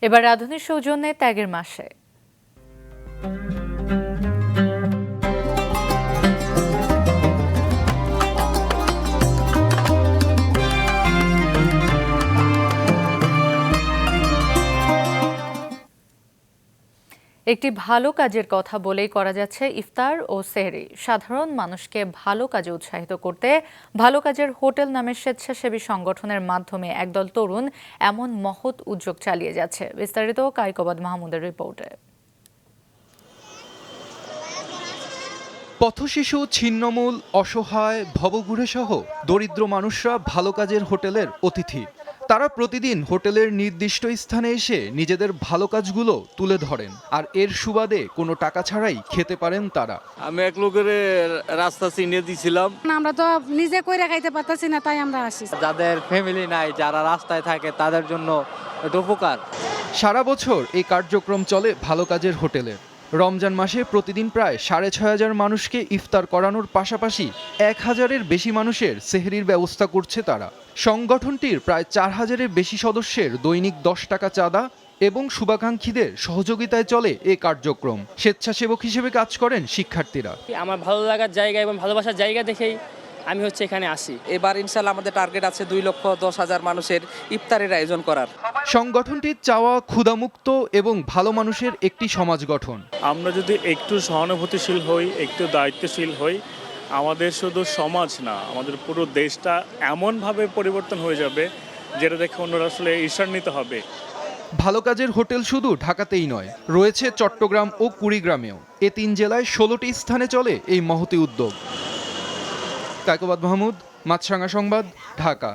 এবার রাঁধুনির সৌজন্যে ত্যাগের মাসে একটি ভালো কাজের কথা বলেই করা যাচ্ছে ইফতার ও সেহরি। সাধারণ মানুষকে ভালো কাজে উৎসাহিত করতে ভালো কাজের হোটেল নামের স্বেচ্ছাসেবী সংগঠনের মাধ্যমে একদল তরুণ এমন মহৎ উদ্যোগ চালিয়ে যাচ্ছে। বিস্তারিত কায়কোবাদ মাহমুদের রিপোর্টে। পথশিশু, ছিন্নমূল, অসহায়, ভবঘুরে সহ দরিদ্র মানুষরা ভালো কাজের হোটেলের অতিথি। তারা প্রতিদিন হোটেলের নির্দিষ্ট স্থানে এসে নিজেদের ভালো কাজগুলো তুলে ধরেন, আর এর সুবাদে কোনো টাকা ছাড়াই খেতে পারেন তারা। আমি এক লোকের রাস্তা চিনিয়ে দিছিলাম। আমরা তো নিজে কইরা খাইতে পারতাছি না, তাই আমরা আসি। যাদের ফ্যামিলি নাই, যারা রাস্তায় থাকে, তাদের জন্য এটা উপকার। সারা বছর এই কার্যক্রম চলে ভালো কাজের হোটেলে। রমজান মাসে প্রতিদিন প্রায় 6,500 মানুষকে ইফতার করানোর পাশাপাশি 1,000-এর বেশি মানুষের সেহরির ব্যবস্থা করছে তারা। সংগঠনটির প্রায় 4,000-এর বেশি সদস্যের দৈনিক 10 টাকা চাঁদা এবং শুভাকাঙ্ক্ষীদের সহযোগিতায় চলে এই কার্যক্রম। স্বেচ্ছাসেবক হিসেবে কাজ করেন শিক্ষার্থীরা। আমার ভালো লাগার জায়গা এবং ভালোবাসার জায়গা দেখেই আমি এখানে আসি। এবার ইনশাল্লাহ আমাদের টার্গেট আছে 2,10,000 মানুষের ইফতারের আয়োজন করার। সংগঠনটির চাওয়া ক্ষুধামুক্ত এবং ভালো মানুষের একটি সমাজ গঠন। আমরা যদি একটু সহানুভূতিশীল হই, একটু দায়িত্বশীল হই, আমাদের শুধু সমাজ না, আমাদের পুরো দেশটা এমনভাবে পরিবর্তন হয়ে যাবে যেটা দেখে অন্যরা আসলে ঈর্ষান্বিত হবে। ভালো কাজের হোটেল শুধু ঢাকাতেই নয়, রয়েছে চট্টগ্রাম ও কুড়িগ্রামেও। এ 3 জেলায় 16টি স্থানে চলে এই মহতী উদ্যোগ। কায়কোবাদ মাহমুদ, মাছরাঙা সংবাদ, ঢাকা।